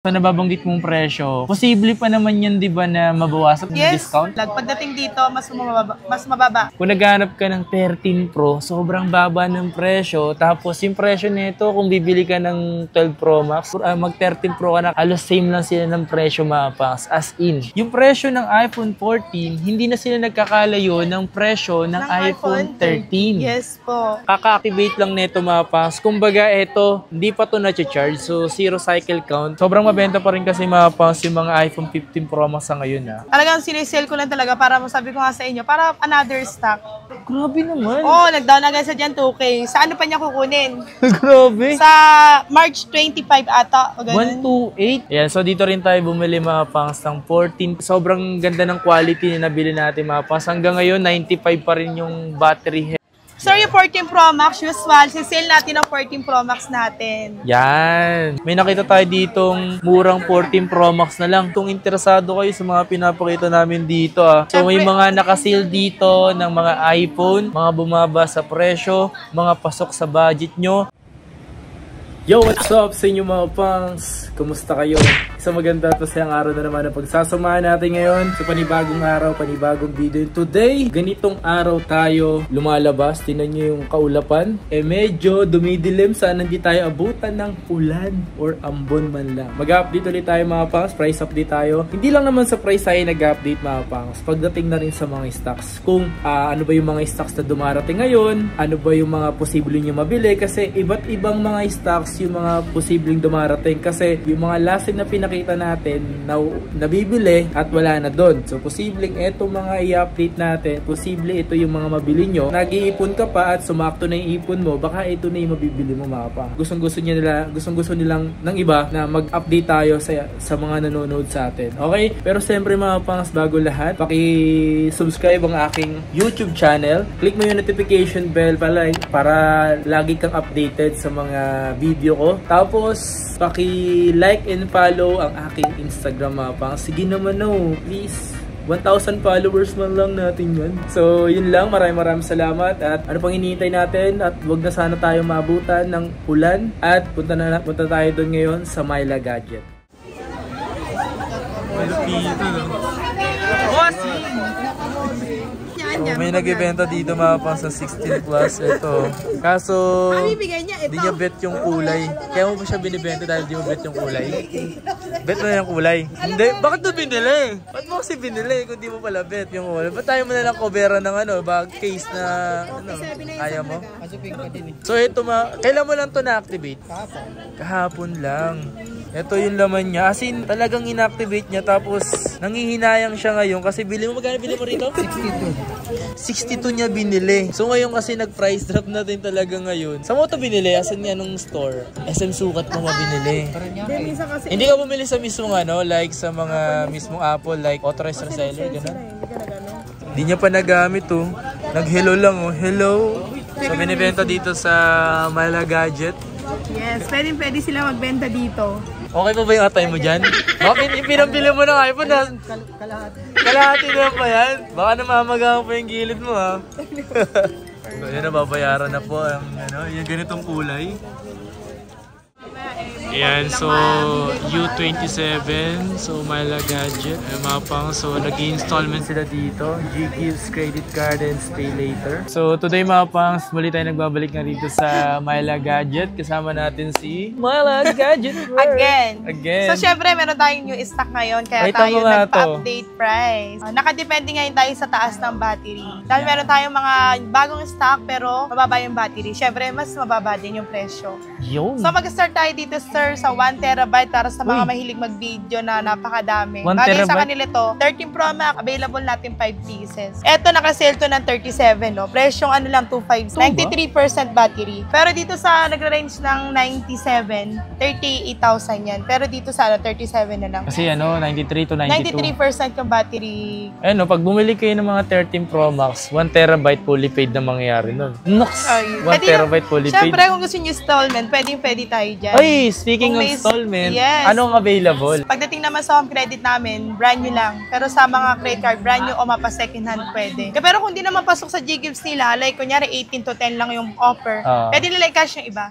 So nababanggit mong presyo, posible pa naman yan, di ba, na mabawasan ng discount? Pagdating dito, mas mababa. Kung naghanap ka ng 13 Pro, sobrang baba ng presyo. Tapos yung presyo nito, kung bibili ka ng 12 Pro Max, mag 13 Pro ka na, alos same lang sila ng presyo, mapas. As in, yung presyo ng iPhone 14, hindi na sila nagkakalayo ng presyo ng iPhone 13. Yes po. Kaka-activate lang nito, mapas. Kumbaga, ito, hindi pa to na-charge. So, zero cycle count. Sobrang mabenta pa rin kasi mapas yung mga iPhone 15 Pro Max sa ngayon, ha. Talagang sinisale ko lang talaga para masabi ko nga sa inyo, para another stock. Grabe naman. Oo, nag-down agad sa dyan 2K. Sa ano pa niya kukunin? Grabe. Sa March 25 ata. O ganun. 128. Yeah, so dito rin tayo bumili, mga pangs, ng 14. Sobrang ganda ng quality na nabili natin, mga pangs. Hanggang ngayon, 95 pa rin yung battery health. Sir, yung 14 Pro Max, usual, sisale natin ang 14 Pro Max natin. Yan. May nakita tayo ditong murang 14 Pro Max na lang. Kung interesado kayo sa mga pinapakita namin dito, ah. So may mga nakasale dito ng mga iPhone, mga bumaba sa presyo, mga pasok sa budget nyo. Yo, what's up sa inyo, mga pangs? Kumusta kayo? Isang maganda at masayang araw na naman ang pagsasamahan natin ngayon sa panibagong araw, panibagong video. Today, ganitong araw tayo lumalabas. Tingnan nyo yung kaulapan. Medyo dumidilim. Sana hindi tayo abutan ng ulan or ambon man lang. Mag-update ulit tayo, mga pangs. Price update tayo. Hindi lang naman sa price tayo nag-update, mga pangs. Pagdating na rin sa mga stocks. Kung ano ba yung mga stocks na dumarating ngayon, ano ba yung mga posibleng nyo mabili. Kasi iba't ibang mga stocks yung mga posibleng dumarating. Kasi yung mga last na pinakita natin na nabibili at wala na doon. So posibleng eto mga i-update natin, posible ito yung mga mabili nyo. Nag-iipon ka pa at sumakto na yung ipon mo, baka ito na yung mabibili mo, mga pang. Gustong-gusto nilang ng iba na mag-update tayo sa mga nanonood sa atin. Okay? Pero siyempre, mga pangs, bago lahat, paki-subscribe ang aking YouTube channel. Click mo yung notification bell para lagi kang updated sa mga video ko. Tapos paki-like and follow ang aking Instagram, mga pang. Sige naman, no, please. 1,000 followers man lang natin yan. So, yun lang. Maraming salamat. At ano pang hinihintay natin? At wag na sana tayo maabutan ng ulan. At punta tayo doon ngayon sa Myla Gadget. May nag-ibenta dito, mga pang, sa 16 plus. Ito. Kaso, di niya bet yung kulay. Kaya mo ba siya binibenta dahil di mo bet yung kulay? Bet na yung kulay. Hindi. Bakit mo binili? Ba't mo kasi binili kung di mo pala bet yung kulay? Ba't tayo mo na lang coveran ng bag case na kaya mo? So ito, kailan mo lang to na-activate? Kahapon lang. Ito yung laman niya. As in, talagang inactivate niya. Tapos, nangihinayang siya ngayon. Kasi magkano bili mo rito? 62 niya binili. So ngayon kasi nag-price drop natin talaga ngayon. Saan mo ito binili? Asan nga nung store? SM Sukat mo mabinili. Hindi ka bumili sa mismong like sa mga mismong Apple, like authorized reseller, gano'n? Hindi niya pa nagamit, oh. Nag-hello lang, oh. Hello. So binibenta dito sa Myla Gadget. Yes, pwede sila magbenta dito. Okay pa ba yung atay mo dyan? Bakit pinambili mo ng iPhone na? Kalahati na pa yan? Baka namamaga pa yung gilid mo, ha? So, yun, nababayaran na po ang yung ganitong kulay. Ayan, so U27, so Myla Gadget, mga pang, so nag-i-installment sila dito, G Gives Credit Card and Stay Later. So today, mga pangs, muli tayo nagbabalik nga dito sa Myla Gadget, kasama natin si Myla Gadget Again. So syempre, meron tayong new stock ngayon, kaya tayo nagpa-update price. Nakadepende ngayon tayo sa taas ng battery. Dahil meron tayong mga bagong stock pero mababa yung battery. Syempre, mas mababa din yung presyo. So mag-start tayo dito, sir, sa 1 terabyte para sa mga mahilig mag-video na napakadami. Bagay sa kanila to, 13 Pro Max, available natin 5 pieces. Eto, nakasale to ng 37, no? Presyong lang, 2.5. 93% battery. Pero dito sa nag-range ng 97, 38,000 yan. Pero dito sa 37 na lang. Kasi 93 to 92. 93% yung battery. Pag bumili kayo ng mga 13 Pro Max, 1 terabyte fully paid na mangyayari nun. Nox! 1 terabyte fully paid. Siyempre, kung gusto nyo installment, pwede tayo dyan. Ay, speaking of installment, anong available? Pagdating naman sa home credit namin, brand new lang. Pero sa mga credit card, brand new o mapa second hand pwede. Pero kung di naman pasok sa G-Gives nila, like kunyari 18 to 10 lang yung offer, pwede nila i-cash yung iba.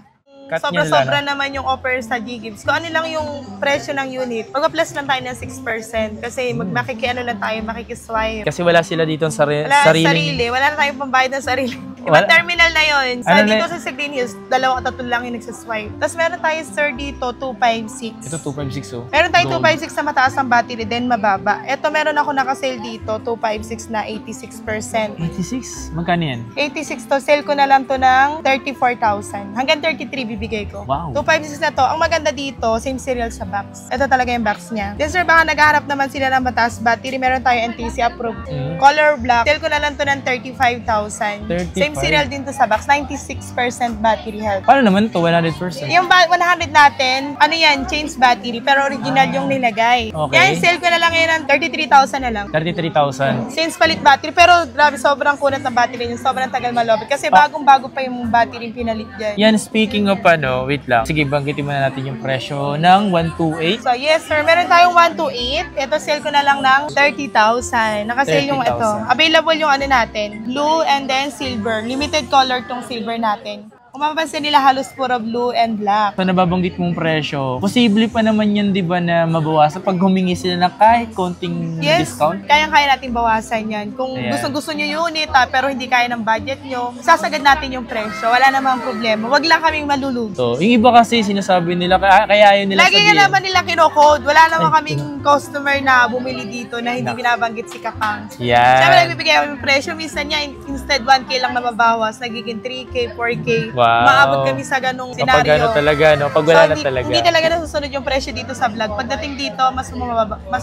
Cut niya sobra-sobra naman yung offer sa G-Gives. Kung ano lang yung presyo ng unit, mag-plus lang tayo ng 6% kasi makikiano lang tayo, makikiswipe. Kasi wala sila dito sa sarili. Wala na tayong pambayad ng sarili. Ibang terminal na yun. Sa dito sa Green Hills, 2-3 lang yung nagsaswipe. Tapos meron tayo, sir, dito, 256. Ito, 256, oh. Meron tayo 256 na mataas ang battery, then mababa. Ito, meron ako nakasale dito, 256 na 86%. 86? Magkano yan? 86 to, sale ko na lang to ng 34,000. Hanggang 33 bibigay ko. Wow. 256 na to. Ang maganda dito, same serial sa box. Ito talaga yung box niya. Then sir, baka naghaharap naman sila ng mataas battery. Meron tayo NTC approved. Color black. Sale ko na lang to ng 35,000. Same serial din to sa box. 96% battery health. Paano naman to? 100%? Yung 100 natin, ano yan, change battery. Pero original yung nilagay. Okay. Yan, sale ko na lang yun ng 33,000 na lang. 33,000. Since palit battery, pero grabe, sobrang kunat ng battery niya. Sobrang tagal malobit. Kasi bagong-bago pa yung battery pinalit dyan. Yan, speaking of wait lang. Sige, banggitin muna natin yung presyo ng 128. So, yes sir, meron tayong 128. Ito, sale ko na lang ng 30,000. Nakasale yung 30,000. ito. Available yung ano natin, blue and then silver. Limited color tong silver natin. Kung mapapansin nila, halos puro blue and black. So, nababanggit mong presyo. Posible pa naman yan, di ba, na mabawasan pag humingi sila ng kahit konting discount? Kayang-kaya natin bawasan yan. Kung gusto nyo yung unit, pero hindi kaya ng budget nyo, sasagad natin yung presyo. Wala namang problema. Wag lang kaming maluluto. So, yung iba kasi sinasabi nila, kaya yun nila lagi sabihin. nga naman nila kinocode. Wala naman kaming customer na bumili dito na hindi binabanggit si Kakang. Yan. Siyempre, nagbibigay kami ng presyo. Minsan niya, instead 1K lang na mababawas, nagiging 3K, 4K. Wow. Maabot kami sa ganung senaryo. Kapag ano talaga, no? Pag wala na talaga. Hindi talaga nasusunod yung presyo dito sa vlog. Pagdating dito, mas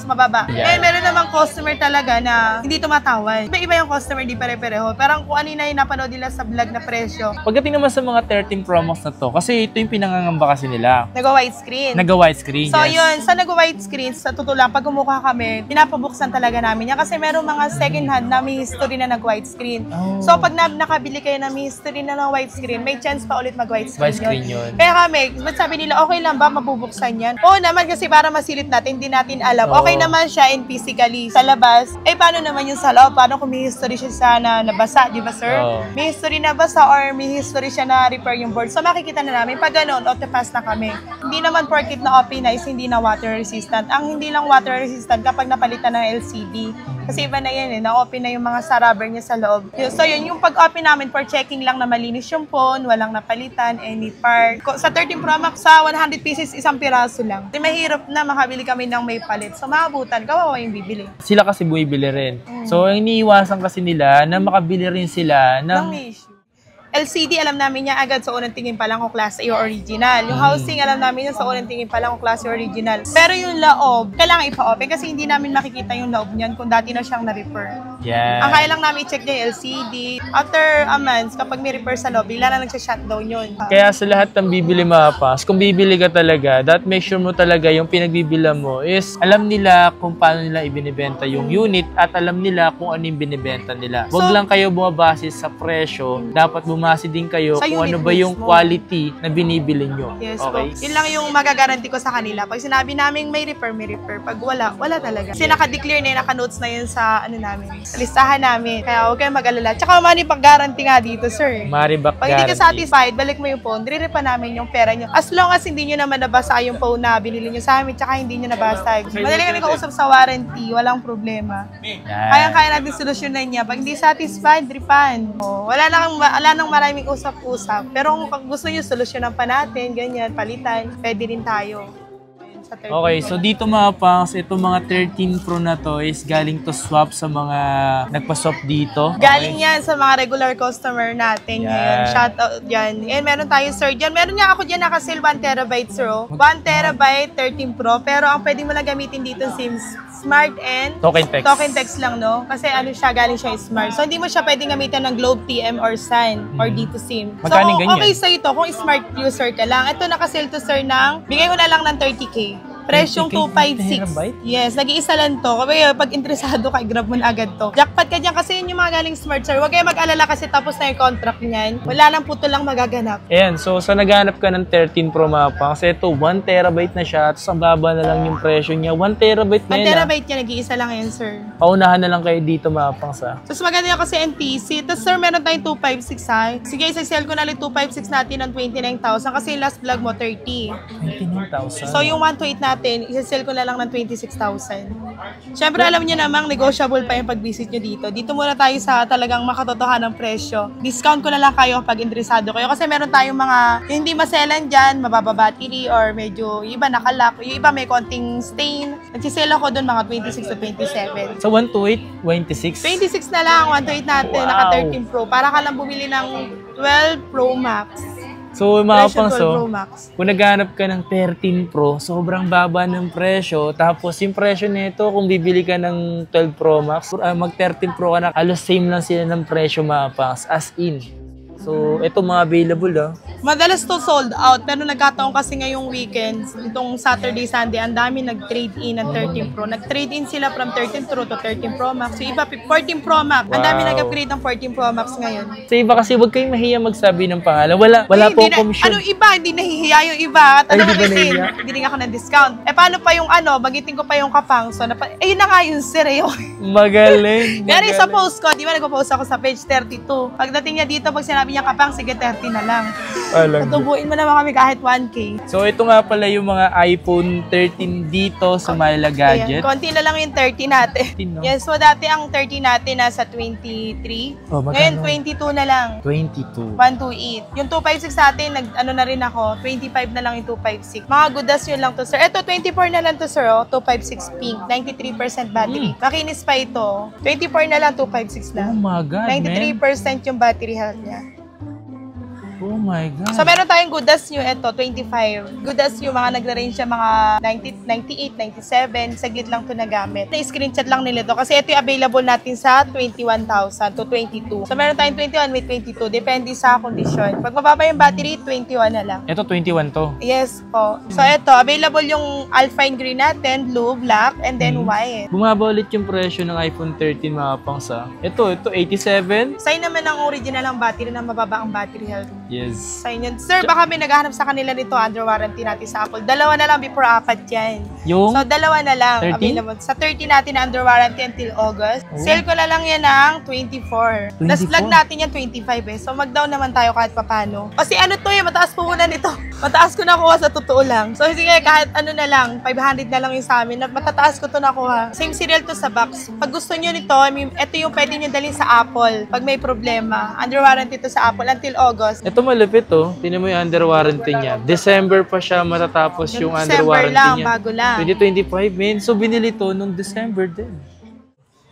mababa. Eh, meron namang customer talaga na hindi tumatawad. Iba yung customer, di pare-pareho. Parang kung ano na yung napanood nila sa vlog na presyo. Pagdating naman sa mga 13 Pro Max na to, kasi ito yung pinangangamba kasi nila. Nag-widescreen. Nag-widescreen, So yun, sa nag-widescreen, sa totoo lang, pag umukha kami, pinapabuksan talaga namin yan. Kasi meron mga second hand na may history na nag-widescreen. Oh. So pag nakabili kayo na may history na ng widescreen, may chance pa ulit mag-widescreen yun. Kaya kami, ba't sabi nila, okay lang ba mabubuksan yan? Oo naman, kasi para masilip natin, hindi natin alam. Okay naman siya in physically sa labas. Eh, paano naman yung sa loob? Paano kung may history siya sa nabasa, di ba sir? May history na basa or may history siya na repair yung board. So makikita na namin, pag ganun, auto-pass na kami. Hindi naman porkit na OP na is hindi na water resistant. Ang hindi lang water resistant kapag napalitan ng LCD. Kasi iba na yan na-OP na yung mga sa rubber niya sa loob. So yun, yung pag-OP namin for checking lang na malinis yung phone, walang napalitan, any part. Sa 13 Pro Max, sa 100 pieces, isang piraso lang. Kasi mahirap na makabili kami ng may palit. So maabutan, kawawa yung bibili. Sila kasi bumibili rin. So, iniiwasan kasi nila na makabili rin sila ng issue. LCD, alam namin niya agad sa unang tingin pa lang kung class A o original. Yung housing, alam namin niya sa unang tingin pa lang kung class A original. Pero yung loob, kailangan ipa-open kasi hindi namin makikita yung loob niyan kung dati na siyang na-repair. Yeah. Ang kaya lang namin i-check niya yung LCD. After a month, kapag may repair sa loob, bigla na nagsha-shutdown yun. Kaya sa lahat ng bibili mapas, kung bibili ka talaga, make sure mo talaga yung pinagbibila mo is alam nila kung paano nila ibinibenta yung unit at alam nila kung ano yung binibenta nila. Huwag lang kayo bumabase sa presyo, dapat bumase din kayo sa kung ano ba yung quality na binibili nyo. Yes, okay? Yun lang yung magagaranti ko sa kanila. Pag sinabi namin may repair, may repair. Pag wala, wala talaga. Kasi naka-declare na yun, naka-notes na yun sa namin, sa listahan namin. Kaya huwag kayong mag-alala. Tsaka money pag-guarantee nga dito, sir. Money back Pag hindi ka satisfied, balik mo yung phone, re-repa namin yung pera nyo. As long as hindi nyo naman nabasa yung phone na binili nyo sa amin, tsaka hindi nyo nabasa. Madali kami kausap sa warranty, walang problema. Kaya natin solusyonan niya. Pag hindi satisfied, refund. Wala nang maraming usap-usap. Pero kung gusto nyo, solusyonan pa natin, ganyan, palitan, pwede rin tayo. Okay, so dito mga pangs, itong mga 13 Pro na to is galing to swap sa mga nagpa-swap dito. Galing yan sa mga regular customer natin ngayon. Shout out dyan. And meron tayo, sir, dyan. Meron nga ako dyan naka-sale 1 terabyte, sir. 1 terabyte, 13 Pro. Pero ang pwede mo lang gamitin dito SIM Smart and Token text lang, no? Kasi ano siya, galing siya Smart. So hindi mo siya pwedeng gamitin ng Globe TM or Sun or dito SIM. So okay sa ito kung Smart user ka lang. Ito naka-sale to, sir, ng bigay ko na lang ng 30K. Presyong 20K 256. terabyte? Yes, nag-iisa lang to. Kaya pag interesado ka, grab mo na agad to. Jackpot ka dyan kasi yun yung mga galing Smart, sir. Huwag kayo mag-alala kasi tapos na yung contract niyan. Wala lang puto lang magaganap. Ayan, so sa naghanap ka ng 13 Pro Mapang, kasi ito 1 terabyte na siya, tapos ang baba na lang yung presyo niya. 1 terabyte na 1 yun. terabyte niya, nag-iisa lang yan, sir. Paunahan na lang kayo dito Mapang sa. Tapos maganda yung kasi NTC. Tapos sir, meron tayong 256 ha. Sige, isa-sell ko na lang 256 natin ng 29,000 kasi yung last vlog mo 30. 29,000. So yung 128 natin, isa-sell ko na lang ng 26,000. Siyempre alam niyo namang negotiable pa yung pag-visit nyo dito. Dito muna tayo sa talagang makatotohanan ng presyo. Discount ko na lang kayo kapag interesado kayo. Kasi meron tayong mga yung hindi maselan dyan, mababa battery or medyo yung iba nakalock. Yung iba may konting stain. Nagsisell ako doon mga 26 to 27. Sa 128, 26. 26 na lang, 128 natin, Wow. naka 13 Pro. Para ka lang bumili ng 12 Pro Max. So, Presyo Mapang 12 so, Pro Max. kung naghanap ka ng 13 Pro, sobrang baba ng presyo. Tapos yung presyo nito, kung bibili ka ng 12 Pro Max, mag 13 Pro ka na, halos same lang sila ng presyo Mapang, as in. So, ito mga available Madalas to sold out, pero nagkataon kasi ngayong weekends, itong Saturday, Sunday, ang dami nag-trade in ng 13 Pro. Nag-trade in sila from 13 Pro to 13 Pro Max. Yung iba, 14 Pro Max. Ang dami Wow. nag-upgrade ng 14 Pro Max ngayon. Sa iba kasi, huwag kayong mahiya magsabi ng pangalan. Wala Eh, po hindi na- commission. Ano iba? Hindi nahihiya yung iba. At Ay, ano di ba kasi, nahihiya? bibili ako ng discount. Eh, paano pa yung magiting ko pa yung kapang. So, yun na nga yun, sir. Yung Magaling. Pero sa post ko, di ba nagpo-post ako sa page 32. Pagdating niya dito, pag sinabi niya kapang, sige 30 na lang. Alam. Tutubuin mo naman kami kahit 1K. So, ito nga pala yung mga iPhone 13 dito sa Myla Gadget. Ayan, konti na lang yung 30 natin. 13, no? Yes, so dati ang 30 natin nasa 23. Oh, magkano? Ngayon, 22 na lang. 22. 128. Yung 256 natin, ano na rin ako, 25 na lang yung 256. Mga goodas yun lang to, sir. Ito, 24 na lang to, sir, 256 pink. 93% battery. Makinis pa ito. 24 na lang, 256 Oh lang. my God, 93% yung battery health niya. Oh my God. So, meron tayong goodas nyo, ito, 25. Goodas nyo, mga nagla-range siya mga 90, 98, 97. Saglit lang ito nagamit. Na-screenshot lang nila ito kasi ito yung available natin sa 21,000 to 22. So, meron tayong 21 with 22. Depende sa kondisyon. Pag mababa yung battery, 21 na lang. Ito 21 to. Yes po. So, ito, available yung Alpine Green natin, blue, black, and then white. Bumaba ulit yung presyo ng iPhone 13 mga pangsa. Ito 87. Sign naman ang original ng battery na mababa ang battery health. Yes. Sign yun. Sir, baka may naghahanap sa kanila nito under warranty natin sa Apple. Dalawa na lang before 4 yan. Yung So, dalawa na lang 13? available. Sa 30 natin na under warranty until August. Oh. Sale ko na lang yan ng 24. Last 24? vlog natin yan 25 eh. So, mag-down naman tayo kahit papano. Kasi ano to eh, mataas po muna nito. Mataas ko nakuha sa totoo lang. So, sige, kahit ano na lang, 500 na lang yung sa amin. Matataas ko to nakuha. Same serial to sa box. Pag gusto nyo nito, I mean, ito yung pwede nyo dalhin sa Apple. Pag may problema, under warranty to sa Apple until August. ito malupit Tingnan mo yung under warranty niya. December pa siya matatapos yung under December warranty lang, niya. bago lang. 2025 men. So binili to nung December din.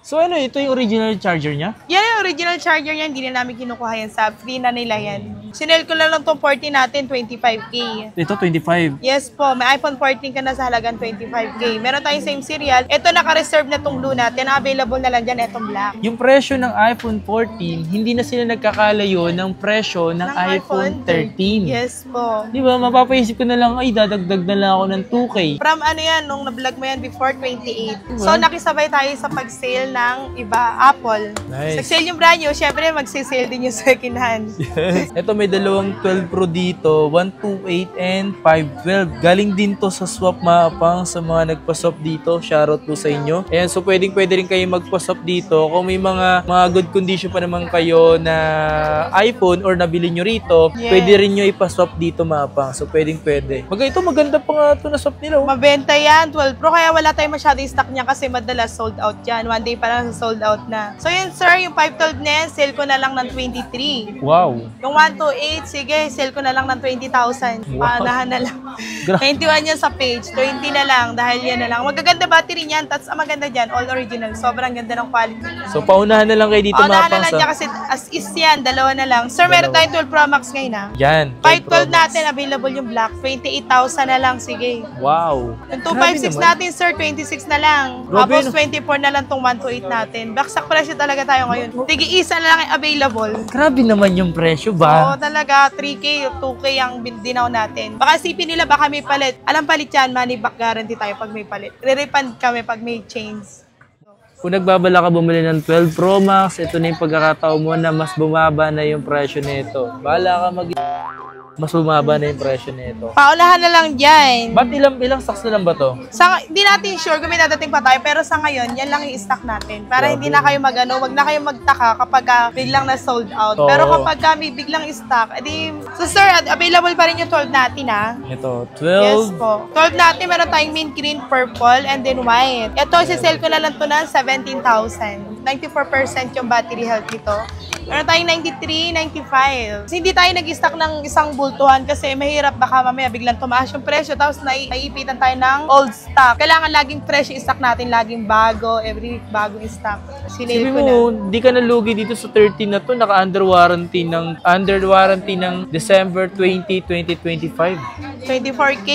So ano, ito yung original charger niya? Yan yung original charger niya, hindi na namin kinukuha yan sa free na nila yan. Sinel ko na lang tong 40 natin, 25K. Ito 25. Yes po, may iPhone 14 ka na sa halagang 25K. Meron tayong same serial. Ito naka-reserve na tong blue natin, available na lang dyan, itong black. Yung presyo ng iPhone 14, hindi na sila nagkakalayo ng presyo ng iPhone 13. Yes po. Di ba, mapapaisip ko na lang, ay, dadagdag na lang ako ng 2K. From ano yan, nung na-vlog mo yan before 28. So, nakisabay tayo sa pag-sale ng iba, Apple. Nice. Nag-sale yung brand new, syempre mag-sale din yung second hand. Ito may dalawang 12 Pro dito, 128 and 512. Galing din to sa swap mapang sa mga nagpa-swap dito. Shoutout po sa inyo. Ayan, so pwede rin kayo magpa-swap dito. Kung may mga good condition pa naman kayo na iPhone or nabili nyo rito, Yes. pwede rin nyo ipa-swap dito mapang. So pwede. Ito maganda pa nga ito na swap nila. Mabenta yan, 12 Pro, kaya wala tayong masyadong stock niya kasi madalas sold out yan. One day pa lang sold out na. So yun sir, yung 512 na yan, sale ko na lang ng 23. Wow. Yung 128, sige, sale ko na lang ng 20,000. Wow. Paanahan na lang. Gra- 91 yan sa page, 20 na lang dahil yan na lang. Magaganda battery niyan, tats ang maganda dyan, all original. Sobrang ganda ng quality. So paunahan na lang kayo dito Paunahan na mapang lang sa... dyan kasi as is yan, dalawa na lang. Sir, meron tayong 12 Pro Max ngayon ha. Yan. 12 Pro 512 Max. natin, available yung black. 28,000 na lang, sige. Wow. Yung Grabe 256 naman. natin, sir, 26 na lang. Grabe, Tapos no? 24 na lang tong 128 natin. Baksak presyo talaga tayo ngayon. Tigi-isa na lang yung available. Grabe naman yung presyo Oo, ba? talaga 3K o 2K ang dinaw natin. Baka isipin nila baka may palit. Alam palit yan, money back guarantee tayo pag may palit. Re-refund kami pag may change. Kung nagbabala ka bumili ng 12 Pro Max, ito na yung pagkakataon mo na mas bumaba na yung presyo nito. Bahala ka mas bumaba na yung presyo nito. Paunahan na lang dyan. Ba't ilang stocks na lang ba to? Hindi natin sure kung may dadating pa tayo, pero sa ngayon, yan lang yung stock natin. Para hindi na kayo wag na kayo magtaka kapag biglang na sold out. Oo. Pero kapag may biglang stock, edi, so sir, available pa rin yung 12 natin Ito, 12. Yes po. 12 natin, meron tayong mint, green, purple, and then white. Ito, sisell ko na lang to ng 17,000. 94% yung battery health nito. Meron tayong 93, 95. Kasi hindi tayo nag-stock ng isang bultuhan kasi mahirap baka mamaya biglang tumaas yung presyo tapos naiipitan tayo ng old stock. Kailangan laging fresh yung stock natin, laging bago, every week bago yung stock. Sinil ko na. Di ka nalugi dito sa 13 na to, naka-under warranty ng December 20, 2025. 24K.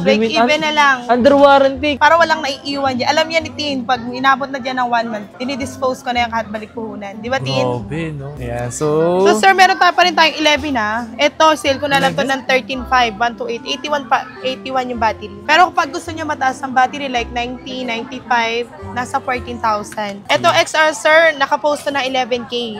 Break even na lang. Under warranty. Para walang naiiwan dyan. Alam yan ni Tin, pag inabot na dyan ng 1 month, dinidispose ko na yung kahit balik puhunan. Di ba, Tin? Grabe, no? Yeah, so sir, meron tayo pa rin tayong 11 Ito, sale ko na lang to ng 13.5, 128, 81 yung battery. Pero kapag gusto nyo mataas ang battery, like 90, 95, nasa 14,000. Ito, XR, sir, nakapost to na 11K.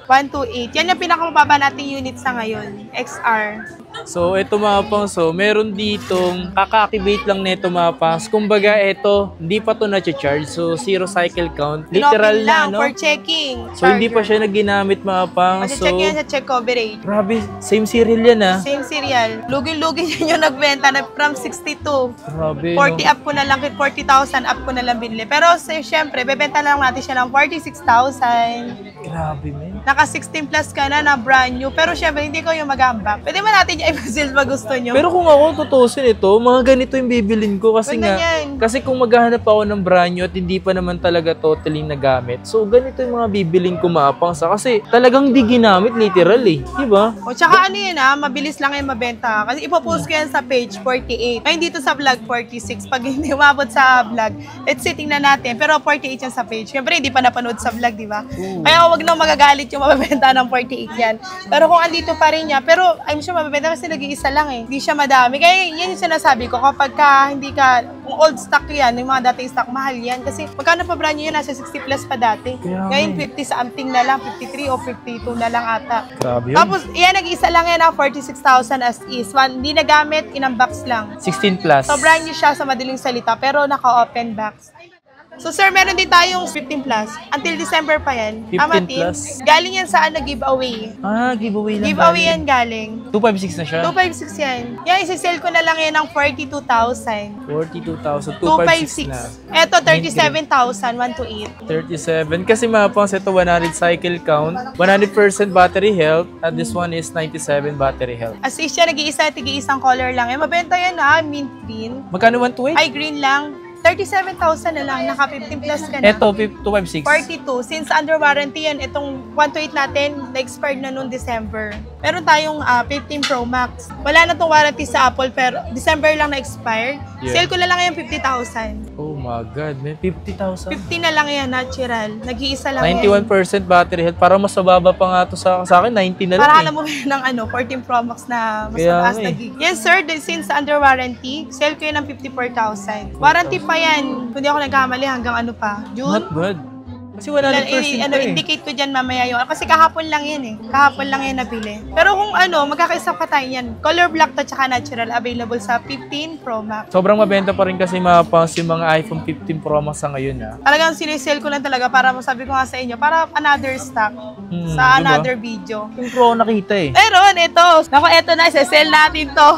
128. Yan yung pinakamababa nating unit sa ngayon. XR. So, ito mga pangs, so, meron ditong kaka-activate lang nito mga pangs. Kumbaga, ito, hindi pa to na-charge. So, zero cycle count. Literal Inopen na, lang no? for checking. So, hindi pa siya naginamit mga pangs. So, check yan sa check coverage. grabe, same serial yan, ah. Same serial. Lugi-lugi yan yung nagbenta na from 62. Grabe, 40 up ko na lang, 40,000 up ko na lang binili. Pero syempre, bebenta lang natin siya ng 46,000. Grabe, man. Naka 16 plus ka na brand new. Pero syempre, hindi ko yung magamba. Pwede ba natin yung i-sales pag gusto nyo? Pero kung ako tutusin ito, mga ganito yung bibilin ko kasi Huwag nga, na yan. kasi kung maghahanap ako ng brand new at hindi pa naman talaga totally nagamit, so ganito yung mga bibilin ko mapang sa kasi talagang di ginamit literal eh, di ba? O tsaka ano yun mabilis lang yung mabenta. Kasi ipopost ko yan sa page 48. Ngayon dito sa vlog 46. Pag hindi umabot sa vlog, let's see, tingnan natin. Pero 48 yan sa page. Siyempre, hindi pa napanood sa vlog, di ba? Kaya wag na magagalit yung mabibenta ng 48 yan. Pero kung andito pa rin niya, pero I'm sure mabibenta kasi nag-iisa lang eh. Hindi siya madami. Kaya yan yung sinasabi ko, kapag hindi ka, kung old stock yan, yung mga dating stock, mahal yan. Kasi magkano pa brand new yun, nasa 60 plus pa dati. Ngayon, 50 something na lang, 53 o 52 na lang ata. Grabe yun. Tapos, yan, nag-iisa lang yan 46,000 as is. Hindi nagamit, in-unbox lang. 16 plus. So, brand new siya sa madaling salita, pero naka-open box. So, sir, meron din tayong 15 plus. Until December pa yan. 15 plus? Galing yan sa giveaway. Giveaway lang. Giveaway yan galing. 256 na siya? 256 yan. Yan, isi-sell ko na lang yan ng 42,000. 42,000. 256 na. 256. Eto, 37,000. 128. 37. Kasi mga pangs, ito 100 cycle count, 100% battery health, at this one is 97 battery health. As is siya, nag-iisang color lang. Mabenta yan mint green. Magkano 128? Ay, green lang. 37,000 na lang. Naka 15 plus ka na. Ito, 256. 42. Since under warranty yan, itong 128 natin, na-expired na noong December. Meron tayong 15 Pro Max. Wala na tong warranty sa Apple, pero December lang na-expired. Yeah. Sale ko na lang yan 50,000. Oh my God, may 50,000. 50 na lang yan, natural. Nag-iisa lang 91% battery health. Parang mas mababa pa nga to sa akin, 90 na lang. Para alam mo ng 14 Pro Max na mas Kaya mataas nga na eh. gig. Yes sir, since under warranty, sale ko yun ng 54,000. Warranty pa yan. Kung di ako nagkamali hanggang June? Not bad. Kasi 100% pa eh. Indicate ko dyan mamaya yung, kasi kahapon lang yan eh. Kahapon lang yan nabili. Pero kung magkakaisa pa tayo yan. Color black to tsaka natural, available sa 15 Pro Max. Sobrang mabenta pa rin kasi mapangs yung mga iPhone 15 Pro Max sa ngayon ah. Talagang sinisale ko lang talaga para masabi ko nga sa inyo, para another stock sa diba? another video. Yung Pro nakita eh. Meron, ito. Naku, ito na, sell natin to.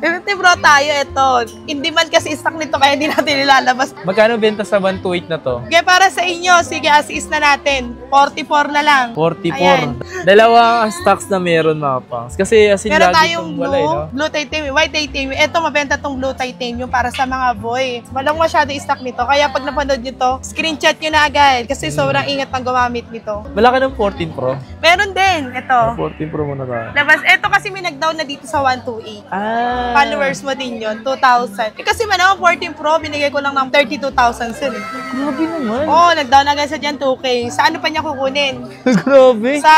50 Pro tayo, ito. In demand kasi stock nito, kaya hindi natin nilalabas. Magkano benta sa 128 na to? Kaya para sa inyo, sige, as is na natin. 44 na lang. 44. Ayan. Dalawa ang stocks na meron mga pangs. Kasi as in Meron lagi tayong itong wala eh, no? blue titanium, white titanium. Ito, mabenta tong blue titanium para sa mga boy. Walang masyado stock nito. Kaya pag napanood nyo to, screenshot nyo na agad. Kasi sobrang ingat ang gumamit nito. Malaki ng 14 Pro. Meron din. Ito. 14 Pro muna tayo. Labas. Ito kasi may nag-down na dito sa 128. Followers mo din yun, 2,000. Kasi man ako, 14 Pro, binigay ko lang ng 32,000 sir. Grabe naman. Nag-down agad sa dyan 2K. Sa ano pa niya kukunin? Grabe. Sa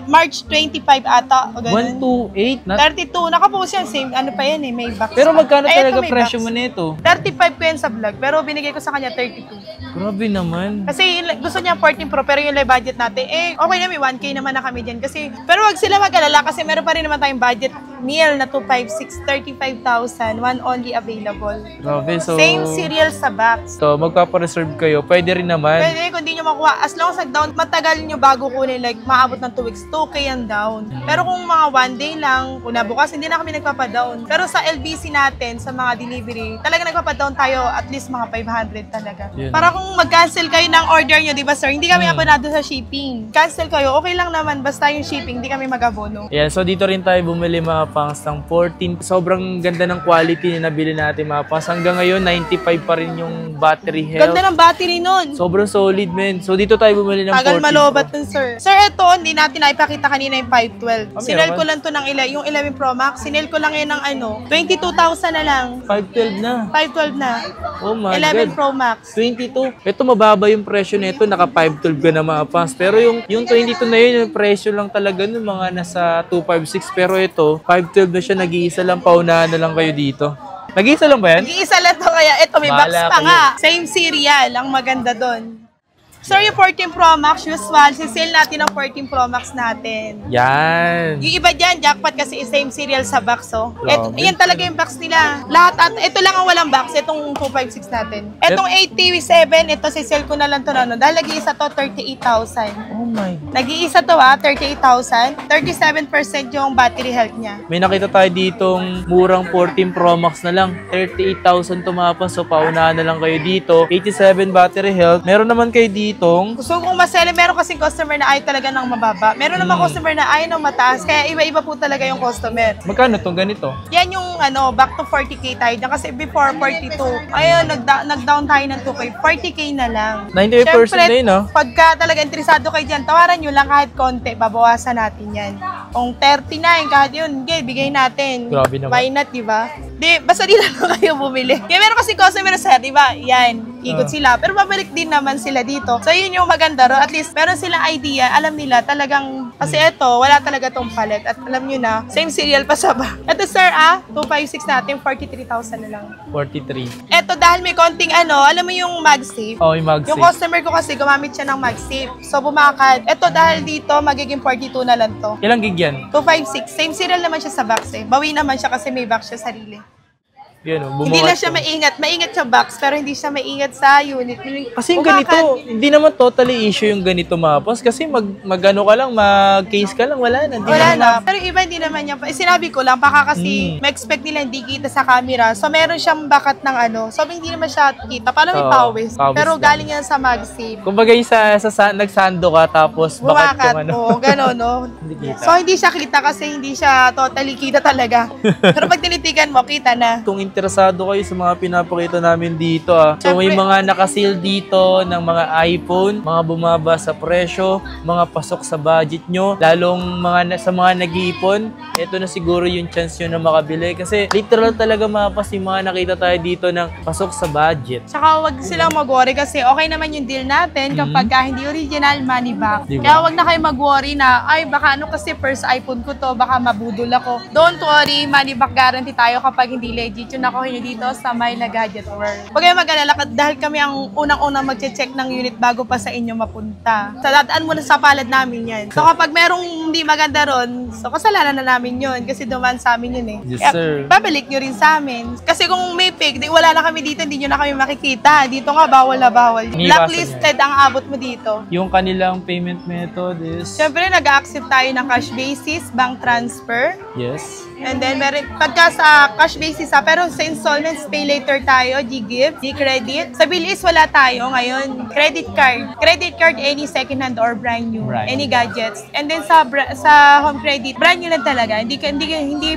March 25 ata. 128? 32. Nakapost yan. Same, ano pa yan eh, may box. Pero magkano talaga may presyo box. mo nito? 35 ko yan sa vlog, pero binigay ko sa kanya 32. Grabe naman. Kasi gusto niya 14 Pro, pero yung live budget natin, okay na, may 1K naman na kami dyan. Kasi, pero wag sila mag-alala kasi meron pa rin naman tayong budget meal na 256, 35,000, one only available. Grabe, so... Same serial sa box. So, magpapareserve kayo. Pwede rin naman. Pwede, kung di nyo makuha, as long as nag-down, matagal nyo bago kunin, like, maabot ng 2 weeks, 2K yan down. Pero kung mga 1 day lang, una bukas, hindi na kami nagpapadown. Pero sa LBC natin, sa mga delivery, talaga nagpapadown tayo at least mga 500 talaga. Yun. Para kung mag-cancel kayo ng order nyo, di ba sir, hindi kami abonado sa shipping. Cancel kayo, okay lang naman, basta yung shipping, hindi kami mag-abono. Yeah, so dito rin tayo bumili mga pangs ng 14. Sobrang ganda ng quality na nabili natin mga pangs. Hanggang ngayon, 95 pa rin yung battery health. Ganda ng battery nun. Sobrang solid, men. So dito tayo bumili ng 14. Tagal malobat nun, sir. Sir, ito, hindi natin naipakita kanina yung 512. Sinel ko lang to ng yung 11 Pro Max. Sinel ko lang yan ng 22,000 na lang. 512 na. 512 na. Oh my 11 God. Pro Max. 22. Ito mababa yung presyo nito, naka 512 ka na mga pangs. Pero yung 22 na yun, yung presyo lang talaga nun, mga nasa 256. Pero ito, 512 na siya, nag-iisa lang, paunahan na lang kayo dito. Nag-iisa lang ba yan? Nag-iisa lang to, kaya ito may box Bahala pa kayo. nga. Same serial, ang maganda doon. Sir, yung 14 Pro Max, usual, sisale natin ang 14 Pro Max natin. Yan. Yung iba dyan, jackpot kasi same serial sa box, oh. Grabe. Yan talaga yung box nila. Lahat, at ito lang ang walang box, itong 256 natin. Itong 8TV7, ito sisale ko na lang to na, dahil nag-iisa to, 38,000. Oh my God. Nag-iisa to 38,000. 37% yung battery health niya. May nakita tayo ditong murang 14 Pro Max na lang. 38,000 tumapas. So, paunahan na lang kayo dito. 87 battery health. Meron naman kayo ditong... Gusto kong masele, meron kasing customer na ayaw talaga ng mababa. Meron naman customer na ayaw ng mataas. Kaya iba-iba po talaga yung customer. Magkano itong ganito? Yan yung back to 40K tayo na kasi before 42. Ayun, nag-down tayo ng 2K. 40K na lang. 98% na yun, no? Pagka talaga interesado kayo dyan, tawaran nyo lang kahit konti. Babawasan natin yan. Kung 39, kahit yun, bigay natin. Grabe naman. Why not, diba? Basta di lang kayo bumili. Kaya meron kasi customer sir, diba? Yan, ikot sila. Pero babalik din naman sila dito. So, yun yung maganda ro. At least, meron silang idea. Alam nila talagang, kasi ito, wala talaga tong palet. At alam nyo na, same serial pa sa ba. Ito sir, 256 natin, 43,000 na lang. 43. Ito, dahil may konting alam mo yung MagSafe. Oh, yung MagSafe. Yung customer ko kasi gumamit siya ng MagSafe. So, bumakad. Ito, dahil dito, magiging 42 na lang to. Ilang gig yan? 256. Same serial naman siya sa box eh. Bawi naman siya kasi may box siya sarili. Yan, Hindi lang siya maingat. Maingat sa box, pero hindi siya maingat sa unit. Kasi yung ganito, hindi naman totally issue yung ganito mapos. Kasi mag-ano ka lang, mag-case ka lang, wala na. Wala na. Pero iba hindi naman niya. Sinabi ko lang, baka kasi ma-expect nila hindi kita sa camera. So, meron siyang bakat ng So, hindi naman siya kita. Paano may pawis? Pero galing yan sa MagSafe. Kumbaga yung nagsando ka, tapos bakat yung gano'n, no? Hindi kita. So, hindi siya kita kasi hindi siya totally kita talaga. Pero pag tinitigan mo, kita na. Kung interesado kayo sa mga pinapakita namin dito, So, may mga nakasil dito ng mga iPhone, mga bumaba sa presyo, mga pasok sa budget nyo, lalong sa mga nag-iipon, ito na siguro yung chance nyo na makabili. Kasi literal talaga mapas yung mga nakita tayo dito ng pasok sa budget. Tsaka wag silang mag-worry kasi okay naman yung deal natin kapag hindi original, money back. Diba? Kaya wag na kayo mag-worry na, ay baka kasi first iPhone ko to, baka mabudol ako. Don't worry, money back guarantee tayo kapag hindi legit yung nakuha nyo dito sa Myla Gadget World. Huwag kayo mag-alala dahil kami ang unang-unang mag-check ng unit bago pa sa inyo mapunta. Dadaan muna sa palad namin yan. So kapag merong hindi maganda ron, so kasalanan na namin yun kasi duman sa amin yun eh. Yes, kaya, sir. babalik nyo rin sa amin. Kasi kung may fake, wala na kami dito, hindi nyo na kami makikita. Dito nga, bawal na bawal. Blacklisted ang abot mo dito. Yung kanilang payment method is... Siyempre, nag-accept tayo ng cash basis, bank transfer. Yes. And then, pagka sa cash basis pero sa installments, pay later tayo, G-Gift, G-Credit. Sa bilis, wala tayo ngayon. Credit card. Credit card, any second hand or brand new. Right. Any gadgets. And then sa home credit, brand new lang talaga. Hindi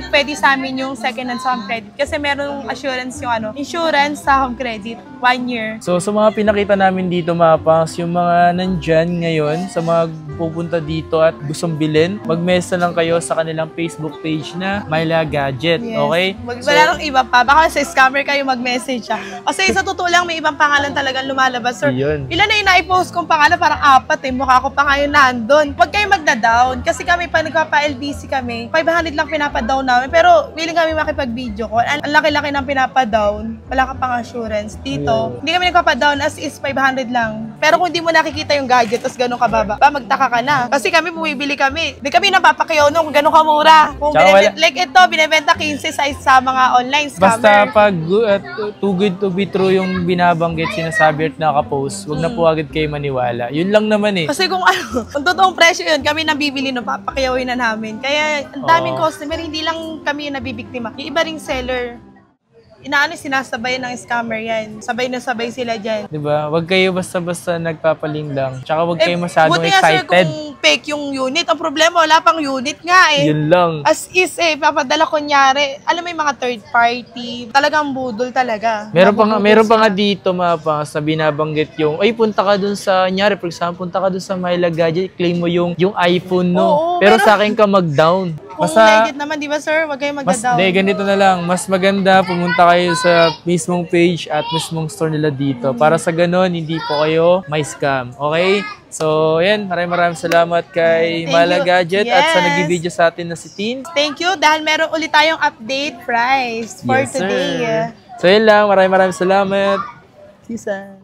pwede sa amin yung second hand sa home credit. Kasi merong assurance yung insurance sa home credit. 1 year. So, sa mga pinakita namin dito, mga pangs, yung mga nandyan ngayon, sa mga pupunta dito at gustong bilhin, mag-message lang kayo sa kanilang Facebook page na Myla Gadget. Yes. Okay? Wala nang iba pa. Baka sa scammer kayo mag-message siya. Kasi sa totoo lang, may ibang pangalan talagang lumalabas. Sir, Yun. ilan na yung na-post kong pangalan? Parang 4 eh. Mukha ko pa ngayon nandun. Huwag kayo magda-down. Kasi kami pa nagpapa-LBC kami. 500 lang pinapa-down namin. Pero willing kami makipag-video call. Ang laki-laki ng pinapa-down. Wala ka pang assurance. Dito, hindi kami nagpapa-down as is 500 lang. Pero kung hindi mo nakikita yung gadget, tapos gano'n kababa, magtaka ka na. Kasi kami bumibili kami. Hindi kami napapakyaw nung gano'n kamura. Kung like ito, binibenta 15 size sa mga online scammer. Basta pag too good to be true yung binabanggit, sinasabi at nakapost, wag na po agad kayo maniwala. Yun lang naman eh. Kasi kung kung totoong presyo yun, kami nabibili no, papakyawin na namin. Kaya ang daming customer, hindi lang kami yung nabibiktima. Yung iba ring seller, sinasabay ng scammer yan. Sabay na sabay sila dyan. Diba? Wag kayo basta-basta nagpapaling lang. Tsaka wag kayo masyadong buti nga, sir, excited. kung fake yung unit. Ang problema, wala pang unit nga eh. Yun lang. As is papadala kunyari. Alam mo yung mga third party, talagang budol talaga. Meron pa nga dito, mapas, na binabanggit yung, ay, punta ka dun sa, nyari, for example, punta ka dun sa Myla Gadget, claim mo yung iPhone, no? Oo, pero sa akin ka mag-down. Kung legit naman, di ba sir? Wag kayo mag-down. Ganito na lang. Mas maganda pumunta kayo sa mismong page at mismong store nila dito. Para sa ganun, hindi po kayo may scam. Okay? So, yan. Maraming salamat kay Myla Gadget at sa nag-video sa atin na si Tin. Thank you. Dahil meron ulit tayong update price for today. So, yan lang. Maraming salamat. Sisa.